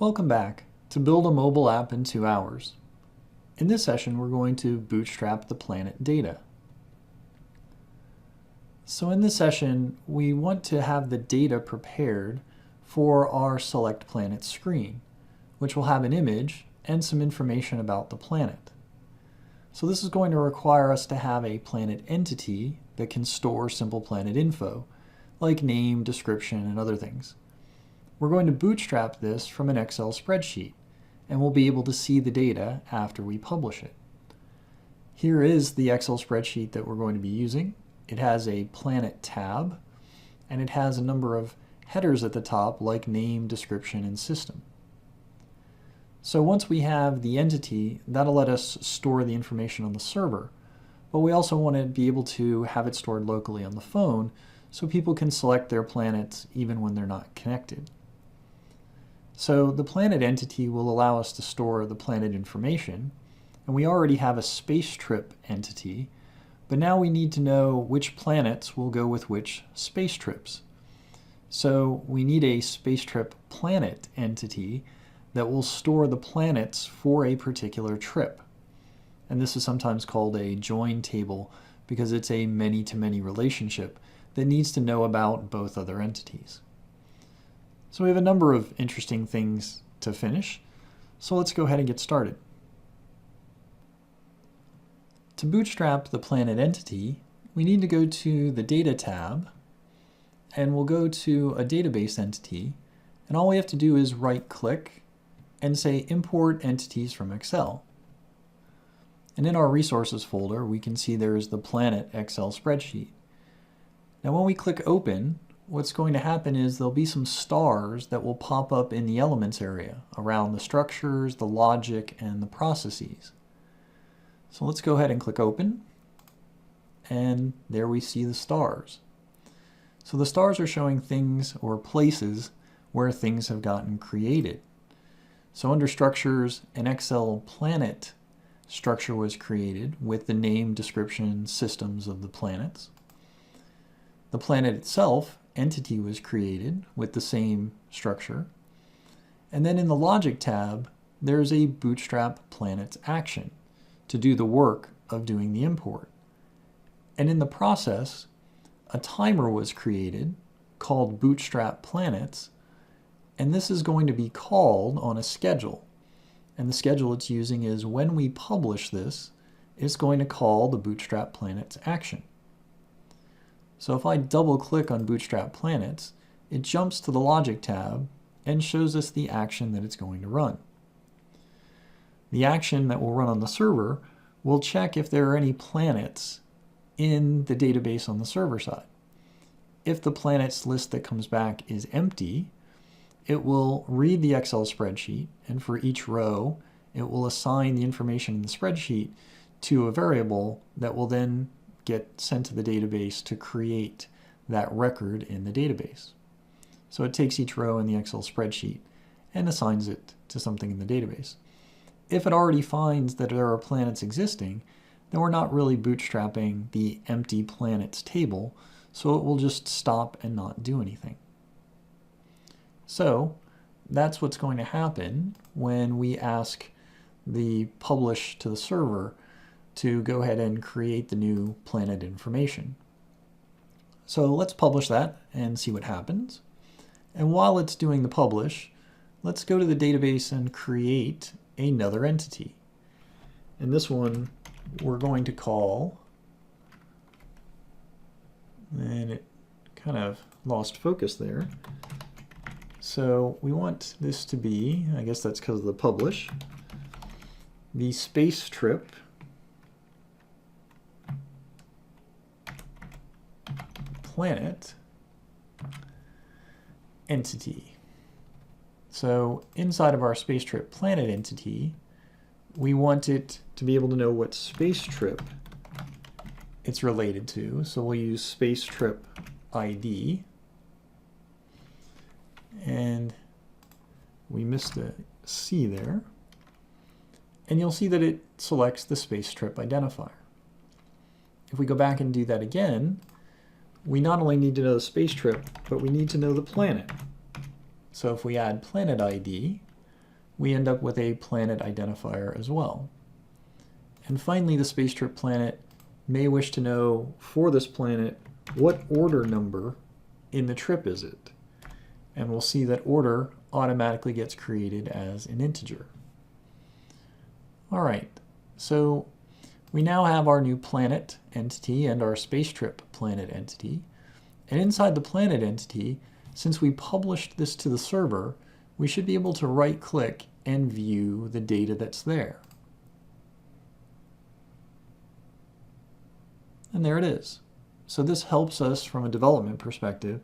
Welcome back to Build a Mobile App in 2 Hours. In this session, we're going to bootstrap the planet data. So in this session, we want to have the data prepared for our Select Planet screen, which will have an image and some information about the planet. So this is going to require us to have a planet entity that can store simple planet info, like name, description, and other things. We're going to bootstrap this from an Excel spreadsheet, and we'll be able to see the data after we publish it. Here is the Excel spreadsheet that we're going to be using. It has a planet tab, and it has a number of headers at the top like name, description, and system. So once we have the entity, that'll let us store the information on the server, but we also want to be able to have it stored locally on the phone so people can select their planets even when they're not connected. So the planet entity will allow us to store the planet information, and we already have a space trip entity, but now we need to know which planets will go with which space trips. So we need a space trip planet entity that will store the planets for a particular trip. And this is sometimes called a join table because it's a many-to-many relationship that needs to know about both other entities. So we have a number of interesting things to finish, so let's go ahead and get started. To bootstrap the planet entity, we need to go to the Data tab, and we'll go to a database entity, and all we have to do is right-click and say Import Entities from Excel. And in our Resources folder, we can see there's the Planet Excel spreadsheet. Now when we click Open, what's going to happen is there'll be some stars that will pop up in the Elements area around the structures, the logic, and the processes. So let's go ahead and click Open, and there we see the stars. So the stars are showing things or places where things have gotten created. So under Structures, an Excel planet structure was created with the name, description, systems of the planets. The planet itself, entity, was created with the same structure. And then in the Logic tab, there's a Bootstrap Planets action to do the work of doing the import. And in the process, a timer was created called Bootstrap Planets, and this is going to be called on a schedule. And the schedule it's using is when we publish this, it's going to call the Bootstrap Planets action. So if I double click on Bootstrap Planets, it jumps to the Logic tab and shows us the action that it's going to run. The action that will run on the server will check if there are any planets in the database on the server side. If the planets list that comes back is empty, it will read the Excel spreadsheet, and for each row, it will assign the information in the spreadsheet to a variable that will then get sent to the database to create that record in the database. So it takes each row in the Excel spreadsheet and assigns it to something in the database. If it already finds that there are planets existing, then we're not really bootstrapping the empty planets table, so it will just stop and not do anything. So that's what's going to happen when we ask the publish to the server to go ahead and create the new planet information. So let's publish that and see what happens. And while it's doing the publish, let's go to the database and create another entity. And this one we're going to call, and it kind of lost focus there. So we want this to be, I guess that's because of the publish, the space trip planet entity. So inside of our space trip planet entity, we want it to be able to know what space trip it's related to. So we'll use space trip ID. And we missed a C there. And you'll see that it selects the space trip identifier. If we go back and do that again, we not only need to know the space trip, but we need to know the planet. So if we add planet ID, we end up with a planet identifier as well. And finally, the space trip planet may wish to know for this planet, what order number in the trip is it? And we'll see that order automatically gets created as an integer. All right, so we now have our new planet entity and our space trip planet entity. And inside the planet entity, since we published this to the server, we should be able to right-click and view the data that's there. And there it is. So this helps us from a development perspective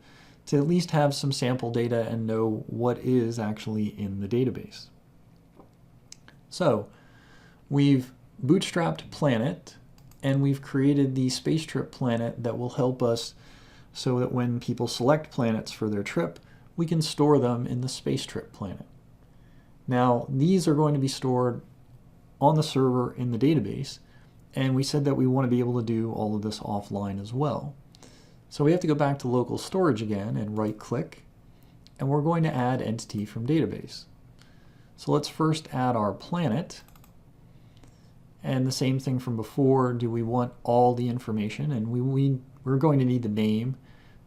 to at least have some sample data and know what is actually in the database. So we've bootstrapped Planet, and we've created the space trip planet that will help us so that when people select planets for their trip, we can store them in the space trip planet. Now, these are going to be stored on the server in the database, and we said that we want to be able to do all of this offline as well. So we have to go back to local storage again and right-click, and we're going to add entity from database. So let's first add our planet, and the same thing from before. Do we want all the information? And we're going to need the name,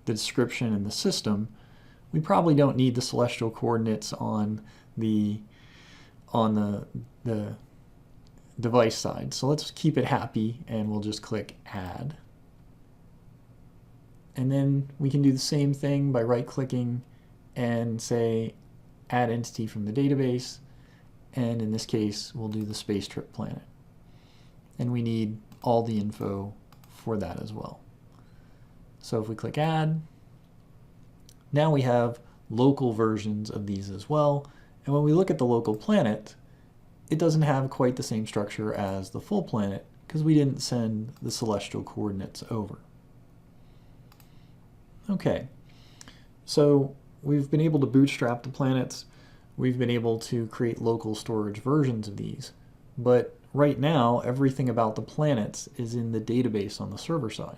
the description, and the system. We probably don't need the celestial coordinates on the device side. So let's keep it happy, and we'll just click Add. And then we can do the same thing by right-clicking and say Add entity from the database. And in this case, we'll do the space trip planet. And we need all the info for that as well. So if we click Add, now we have local versions of these as well. And when we look at the local planet, it doesn't have quite the same structure as the full planet because we didn't send the celestial coordinates over. Okay, so we've been able to bootstrap the planets. We've been able to create local storage versions of these. But right now, everything about the planets is in the database on the server side.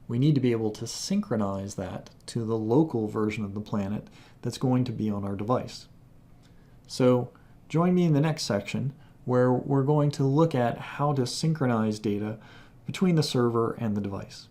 We need to be able to synchronize that to the local version of the planet that's going to be on our device. So join me in the next section where we're going to look at how to synchronize data between the server and the device.